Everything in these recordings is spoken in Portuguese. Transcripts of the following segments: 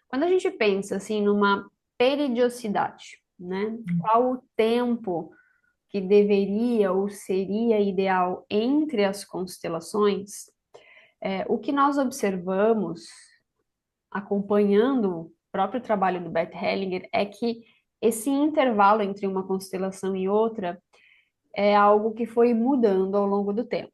Quando a gente pensa assim numa peridiosidade, né? Qual o tempo que deveria ou seria ideal entre as constelações? O que nós observamos acompanhando o próprio trabalho do Bert Hellinger é que esse intervalo entre uma constelação e outra é algo que foi mudando ao longo do tempo.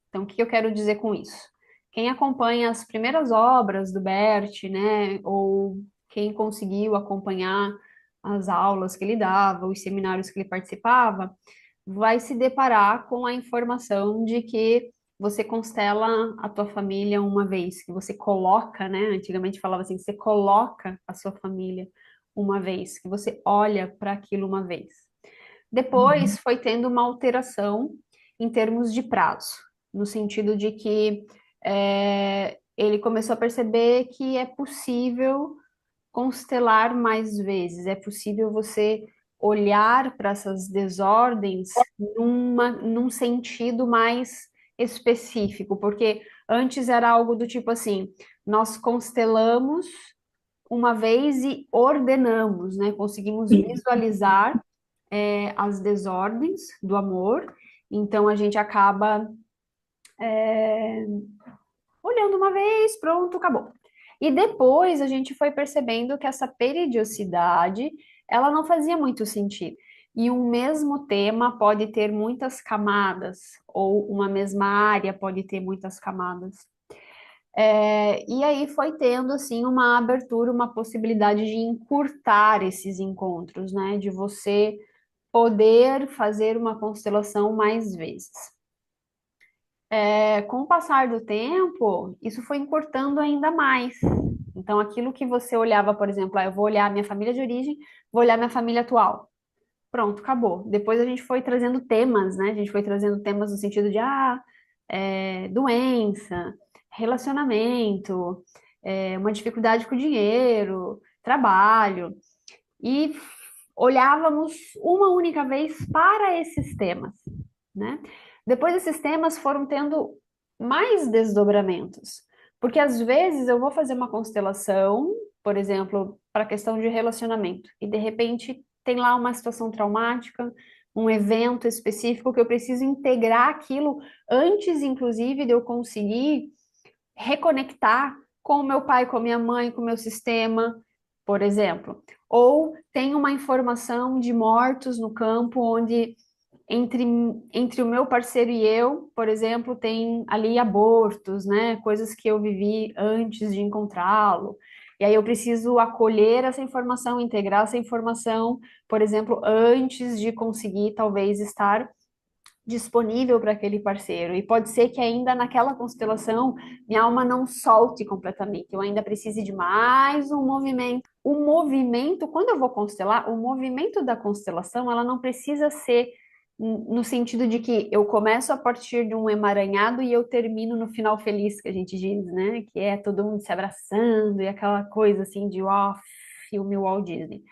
Então, o que eu quero dizer com isso? Quem acompanha as primeiras obras do Bert, né, ou quem conseguiu acompanhar as aulas que ele dava, os seminários que ele participava, vai se deparar com a informação de que você constela a tua família uma vez, que você coloca, né? Antigamente falava assim, você coloca a sua família uma vez, que você olha para aquilo uma vez. Depois foi tendo uma alteração em termos de prazo, no sentido de que ele começou a perceber que é possível constelar mais vezes, é possível você olhar para essas desordens num sentido mais específico, porque antes era algo do tipo assim, nós constelamos uma vez e ordenamos, né? Conseguimos visualizar as desordens do amor, então a gente acaba olhando uma vez, pronto, acabou. E depois a gente foi percebendo que essa peridiosidade, ela não fazia muito sentido. E um mesmo tema pode ter muitas camadas, ou uma mesma área pode ter muitas camadas. E aí foi tendo assim uma abertura, uma possibilidade de encurtar esses encontros, né? De você poder fazer uma constelação mais vezes. Com o passar do tempo, isso foi encurtando ainda mais. Então, aquilo que você olhava, por exemplo, eu vou olhar minha família de origem, vou olhar minha família atual. Pronto, acabou. Depois a gente foi trazendo temas, né? A gente foi trazendo temas no sentido de, doença, relacionamento, uma dificuldade com o dinheiro, trabalho. E olhávamos uma única vez para esses temas, né? Depois esses temas foram tendo mais desdobramentos, porque às vezes eu vou fazer uma constelação, por exemplo, para a questão de relacionamento, e de repente tem lá uma situação traumática, um evento específico que eu preciso integrar aquilo antes, inclusive, de eu conseguir reconectar com o meu pai, com a minha mãe, com o meu sistema, por exemplo. Ou tem uma informação de mortos no campo onde entre, entre o meu parceiro e eu, por exemplo, tem ali abortos, né? Coisas que eu vivi antes de encontrá-lo. E aí eu preciso acolher essa informação, integrar essa informação, por exemplo, antes de conseguir talvez estar disponível para aquele parceiro. E pode ser que ainda naquela constelação minha alma não solte completamente. Eu ainda precise de mais um movimento. O movimento, quando eu vou constelar, o movimento da constelação, ela não precisa ser no sentido de que eu começo a partir de um emaranhado e eu termino no final feliz, que a gente diz, né? Que é todo mundo se abraçando e aquela coisa assim de ó, filme Walt Disney.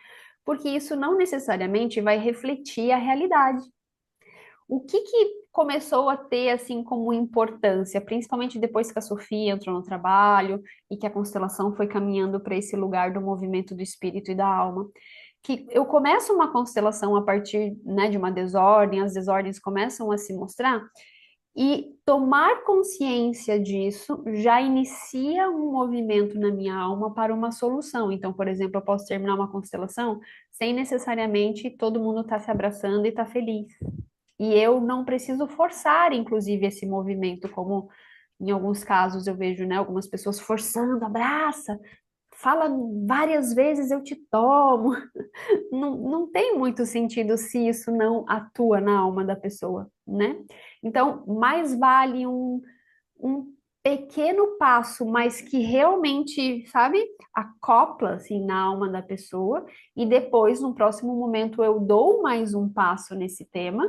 Porque isso não necessariamente vai refletir a realidade. O que começou a ter assim como importância, principalmente depois que a Sofia entrou no trabalho e que a constelação foi caminhando para esse lugar do movimento do espírito e da alma? Que eu começo uma constelação a partir, né, de uma desordem, as desordens começam a se mostrar, e tomar consciência disso já inicia um movimento na minha alma para uma solução. Então, por exemplo, eu posso terminar uma constelação sem necessariamente todo mundo estar se abraçando e estar feliz. E eu não preciso forçar, inclusive, esse movimento, como em alguns casos eu vejo, né, algumas pessoas forçando, abraça, fala várias vezes, eu te tomo. Não tem muito sentido se isso não atua na alma da pessoa, né? Então, mais vale um pequeno passo, mas que realmente, sabe, acopla assim na alma da pessoa, e depois, no próximo momento, eu dou mais um passo nesse tema,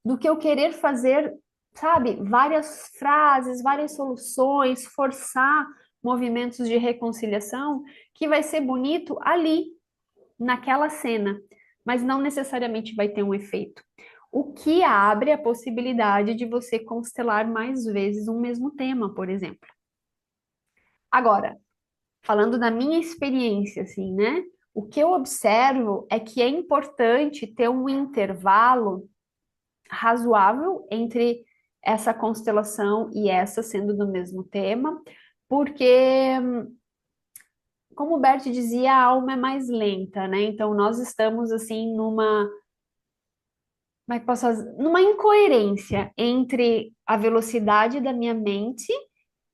do que eu querer fazer, sabe, várias frases, várias soluções, forçar movimentos de reconciliação, que vai ser bonito ali, naquela cena, mas não necessariamente vai ter um efeito. O que abre a possibilidade de você constelar mais vezes um mesmo tema, por exemplo. Agora, falando da minha experiência, assim, né? O que eu observo é que é importante ter um intervalo razoável entre essa constelação e essa sendo do mesmo tema, porque, como o Bert dizia, a alma é mais lenta, né? Então nós estamos assim numa, como é que posso fazer? Numa incoerência entre a velocidade da minha mente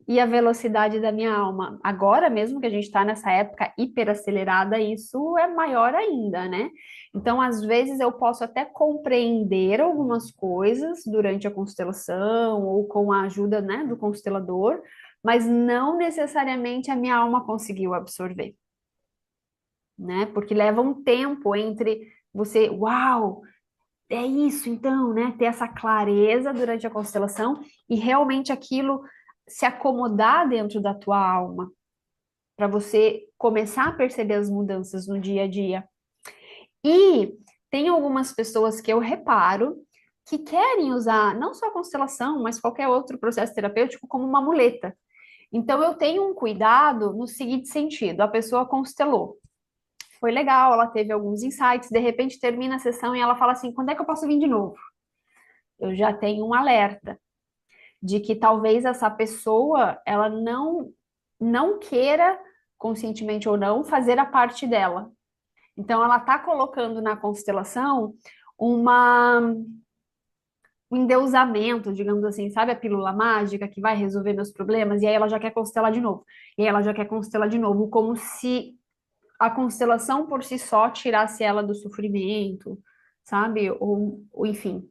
e a velocidade da minha alma. Agora mesmo que a gente está nessa época hiperacelerada, isso é maior ainda, né? Então, às vezes, eu posso até compreender algumas coisas durante a constelação ou com a ajuda, né, do constelador, mas não necessariamente a minha alma conseguiu absorver, né? Porque leva um tempo entre você, uau, é isso então, né? Ter essa clareza durante a constelação e realmente aquilo se acomodar dentro da tua alma, para você começar a perceber as mudanças no dia a dia. E tem algumas pessoas que eu reparo que querem usar não só a constelação, mas qualquer outro processo terapêutico como uma muleta. Então eu tenho um cuidado no seguinte sentido: a pessoa constelou. Foi legal, ela teve alguns insights, de repente termina a sessão e ela fala assim: quando é que eu posso vir de novo? Eu já tenho um alerta de que talvez essa pessoa ela não queira, conscientemente ou não, fazer a parte dela. Então ela está colocando na constelação uma um endeusamento, digamos assim, sabe a pílula mágica que vai resolver meus problemas? E aí ela já quer constelar de novo. E aí ela já quer constelar de novo, como se a constelação por si só tirasse ela do sofrimento, sabe? Ou enfim.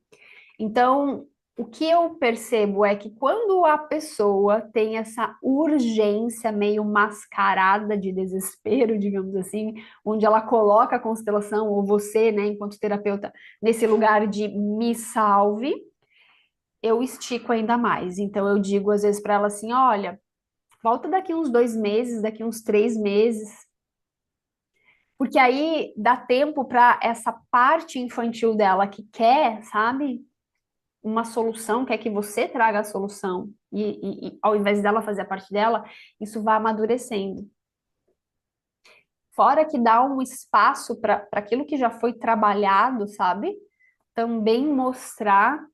Então, o que eu percebo é que quando a pessoa tem essa urgência meio mascarada de desespero, digamos assim, onde ela coloca a constelação, ou você, né, enquanto terapeuta, nesse lugar de me salve, eu estico ainda mais. Então, eu digo às vezes para ela assim: olha, volta daqui uns 2 meses, daqui uns 3 meses, porque aí dá tempo para essa parte infantil dela que quer, sabe? Uma solução, quer que você traga a solução, e ao invés dela fazer a parte dela, isso vai amadurecendo. Fora que dá um espaço para aquilo que já foi trabalhado, sabe? Também mostrar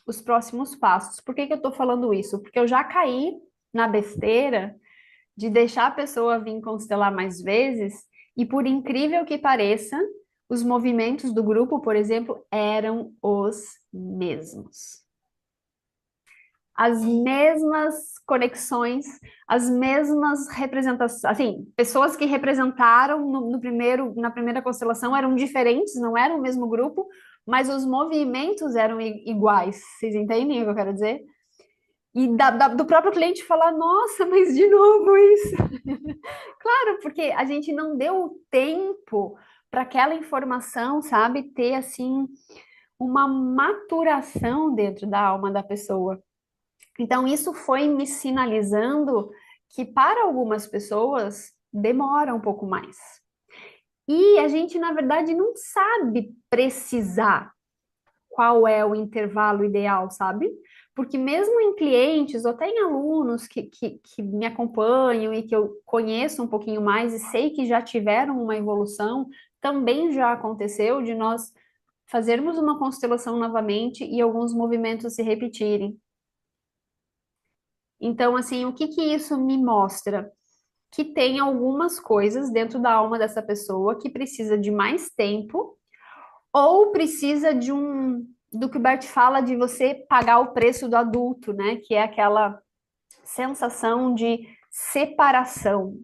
os próximos passos. Por que que eu tô falando isso? Porque eu já caí na besteira de deixar a pessoa vir constelar mais vezes, e por incrível que pareça, os movimentos do grupo, por exemplo, eram os mesmos. As mesmas conexões, as mesmas representações, assim, pessoas que representaram no primeiro, na primeira constelação eram diferentes, não eram o mesmo grupo, mas os movimentos eram iguais. Vocês entendem o que eu quero dizer? E do próprio cliente falar: nossa, mas de novo isso. Claro, porque a gente não deu tempo para aquela informação, sabe, ter assim uma maturação dentro da alma da pessoa. Então, isso foi me sinalizando que para algumas pessoas demora um pouco mais. E a gente, na verdade, não sabe precisar qual é o intervalo ideal, sabe? Porque mesmo em clientes ou até em alunos que me acompanham e que eu conheço um pouquinho mais e sei que já tiveram uma evolução, também já aconteceu de nós fazermos uma constelação novamente e alguns movimentos se repetirem. Então, assim, o que que isso me mostra? Que tem algumas coisas dentro da alma dessa pessoa que precisa de mais tempo ou precisa de do que o Bert fala de você pagar o preço do adulto, né? Que é aquela sensação de separação,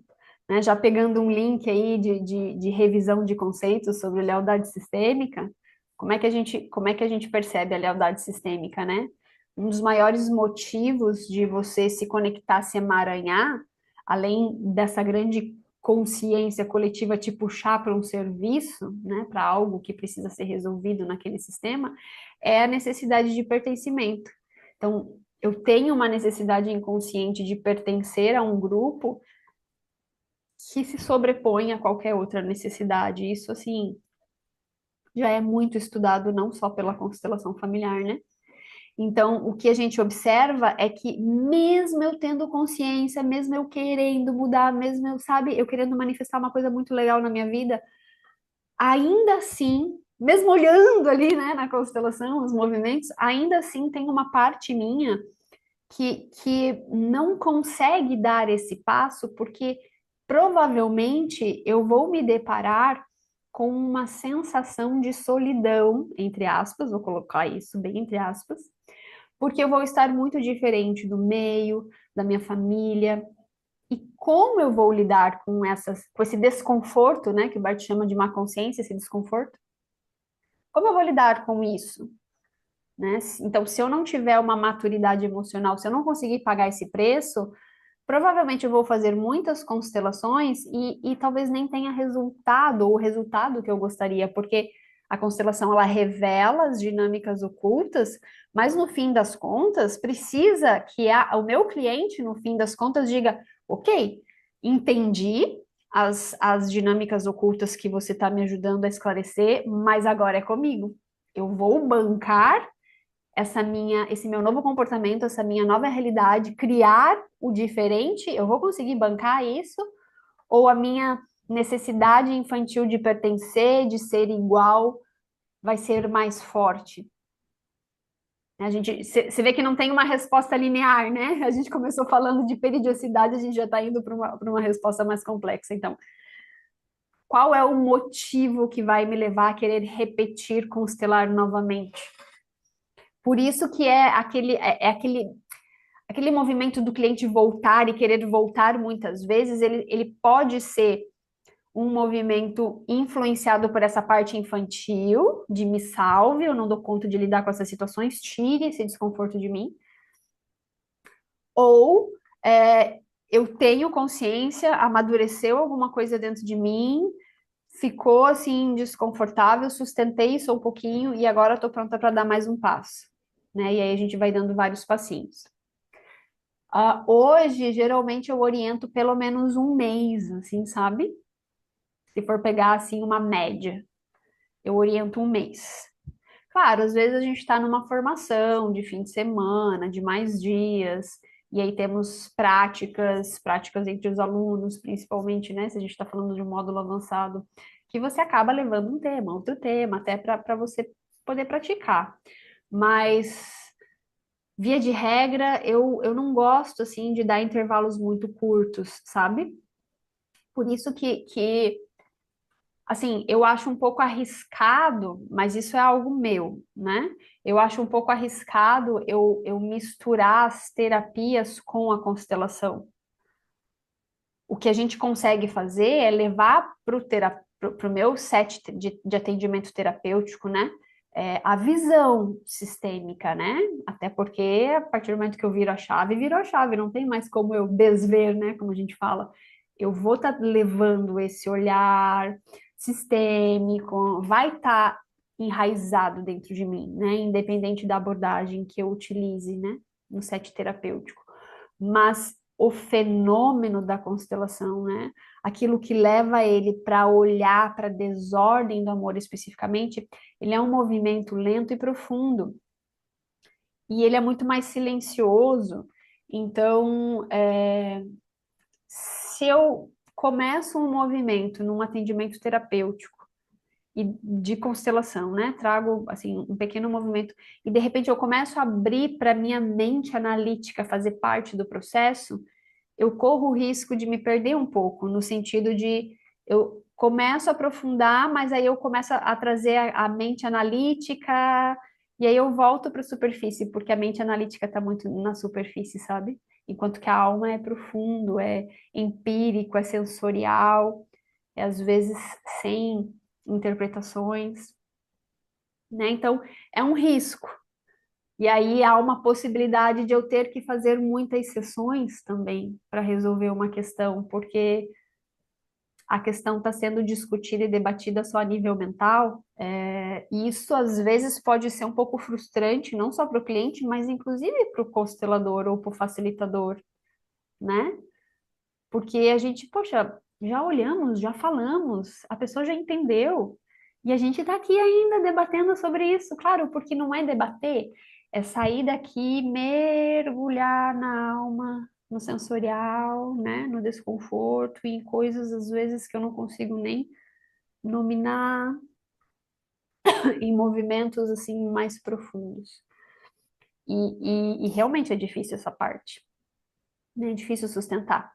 né? Já pegando um link aí de revisão de conceitos sobre lealdade sistêmica, como é que a gente percebe a lealdade sistêmica, né? Um dos maiores motivos de você se conectar, se emaranhar, além dessa grande consciência coletiva te puxar para um serviço, né, para algo que precisa ser resolvido naquele sistema, é a necessidade de pertencimento. Então, eu tenho uma necessidade inconsciente de pertencer a um grupo que se sobrepõe a qualquer outra necessidade. Isso, assim, já é muito estudado, não só pela constelação familiar, né? Então, o que a gente observa é que mesmo eu tendo consciência, mesmo eu querendo mudar, mesmo eu, sabe, eu querendo manifestar uma coisa muito legal na minha vida, ainda assim, mesmo olhando ali, né, na constelação, os movimentos, ainda assim tem uma parte minha que não consegue dar esse passo, porque provavelmente eu vou me deparar com uma sensação de solidão, entre aspas, vou colocar isso bem entre aspas, porque eu vou estar muito diferente do meio, da minha família. E como eu vou lidar com esse desconforto, né, que o Bart chama de má consciência, esse desconforto? Como eu vou lidar com isso? Né? Então, se eu não tiver uma maturidade emocional, se eu não conseguir pagar esse preço, provavelmente eu vou fazer muitas constelações e talvez nem tenha resultado, ou o resultado que eu gostaria, porque a constelação ela revela as dinâmicas ocultas, mas no fim das contas, precisa que o meu cliente, no fim das contas, diga: ok, entendi as dinâmicas ocultas que você está me ajudando a esclarecer, mas agora é comigo. Eu vou bancar esse meu novo comportamento, essa minha nova realidade, criar o diferente, eu vou conseguir bancar isso? Ou a minha necessidade infantil de pertencer, de ser igual, vai ser mais forte? Você vê que não tem uma resposta linear, né? A gente começou falando de periodicidade, a gente já está indo para uma resposta mais complexa. Então, qual é o motivo que vai me levar a querer repetir constelar novamente? Por isso que aquele movimento do cliente voltar e querer voltar muitas vezes, ele pode ser um movimento influenciado por essa parte infantil, de me salve, eu não dou conta de lidar com essas situações, tire esse desconforto de mim. Ou eu tenho consciência, amadureceu alguma coisa dentro de mim, ficou assim desconfortável, sustentei isso um pouquinho e agora estou pronta para dar mais um passo. Né? E aí a gente vai dando vários passinhos. Hoje, geralmente, eu oriento pelo menos um mês, assim, sabe? Se for pegar, assim, uma média, eu oriento um mês. Claro, às vezes a gente está numa formação de fim de semana, de mais dias, e aí temos práticas entre os alunos, principalmente, né? Se a gente está falando de um módulo avançado, que você acaba levando um tema, outro tema, até para você poder praticar. Mas via de regra, eu não gosto, assim, de dar intervalos muito curtos, sabe? Por isso assim, eu acho um pouco arriscado, mas isso é algo meu, né? Eu acho um pouco arriscado eu misturar as terapias com a constelação. O que a gente consegue fazer é levar para o meu set de atendimento terapêutico, né? A visão sistêmica, né? Até porque a partir do momento que eu virou a chave, não tem mais como eu desver, né? Como a gente fala. Eu vou estar levando esse olhar sistêmico, vai estar enraizado dentro de mim, né? Independente da abordagem que eu utilize, né? No set terapêutico. Mas o fenômeno da constelação, né? Aquilo que leva ele para olhar para a desordem do amor especificamente, ele é um movimento lento e profundo. E ele é muito mais silencioso. Então, se eu começo um movimento num atendimento terapêutico e de constelação, né? Trago assim um pequeno movimento e de repente eu começo a abrir para minha mente analítica fazer parte do processo, eu corro o risco de me perder um pouco, no sentido de eu começo a aprofundar, mas aí eu começo a trazer a mente analítica, e aí eu volto para a superfície, porque a mente analítica está muito na superfície, sabe? Enquanto que a alma é profundo, é empírico, é sensorial, é às vezes sem interpretações, né? Então, é um risco. E aí há uma possibilidade de eu ter que fazer muitas sessões também para resolver uma questão, porque a questão está sendo discutida e debatida só a nível mental, e isso às vezes pode ser um pouco frustrante, não só para o cliente, mas inclusive para o constelador ou para o facilitador, né? Porque a gente, poxa, já olhamos, já falamos, a pessoa já entendeu, e a gente está aqui ainda debatendo sobre isso, claro, porque não é debater, É sair daqui, mergulhar na alma, no sensorial, né? No desconforto e em coisas, às vezes, que eu não consigo nem nominar, em movimentos, assim, mais profundos. E realmente é difícil essa parte, né? É difícil sustentar.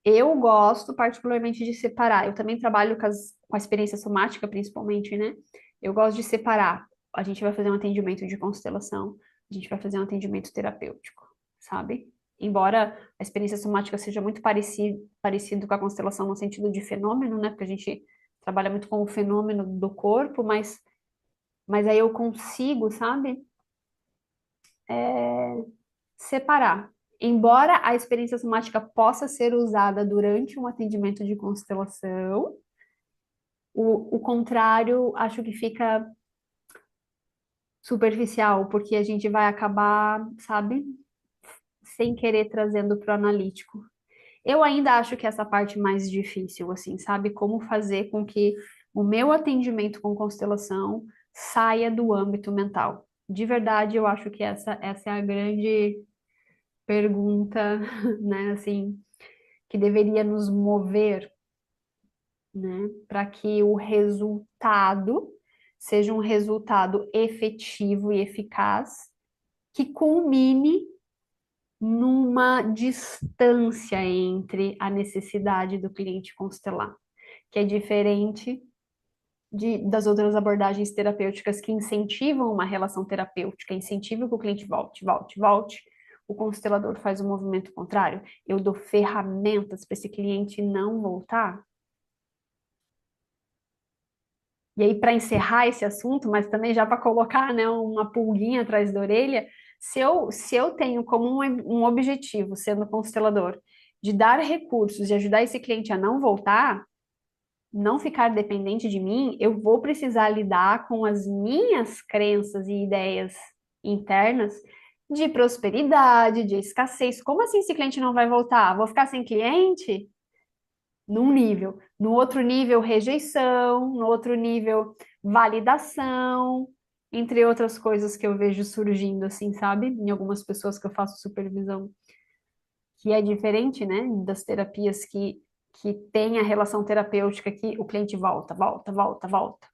Eu gosto particularmente de separar. Eu também trabalho com a experiência somática, principalmente, né? Eu gosto de separar. A gente vai fazer um atendimento de constelação, a gente vai fazer um atendimento terapêutico, sabe? Embora a experiência somática seja muito parecido com a constelação no sentido de fenômeno, né? Porque a gente trabalha muito com o fenômeno do corpo, mas aí eu consigo, sabe? Separar. Embora a experiência somática possa ser usada durante um atendimento de constelação, o contrário acho que fica superficial, porque a gente vai acabar, sabe, sem querer trazendo para o analítico. Eu ainda acho que essa parte mais difícil, assim, sabe, como fazer com que o meu atendimento com constelação saia do âmbito mental. De verdade, eu acho que essa é a grande pergunta, né, assim, que deveria nos mover, né, para que o resultado seja um resultado efetivo e eficaz, que culmine numa distância entre a necessidade do cliente constelar, que é diferente das outras abordagens terapêuticas que incentivam uma relação terapêutica, incentivam que o cliente volte, volte, volte. O constelador faz o movimento contrário. Eu dou ferramentas para esse cliente não voltar. E aí, para encerrar esse assunto, mas também já para colocar, né, uma pulguinha atrás da orelha, se eu tenho como um objetivo, sendo constelador, de dar recursos e ajudar esse cliente a não voltar, não ficar dependente de mim, eu vou precisar lidar com as minhas crenças e ideias internas de prosperidade, de escassez. Como assim esse cliente não vai voltar? Vou ficar sem cliente? Num nível. No outro nível, rejeição. No outro nível, validação. Entre outras coisas que eu vejo surgindo, assim, sabe? Em algumas pessoas que eu faço supervisão, que é diferente, né, das terapias que tem a relação terapêutica que o cliente volta, volta, volta, volta.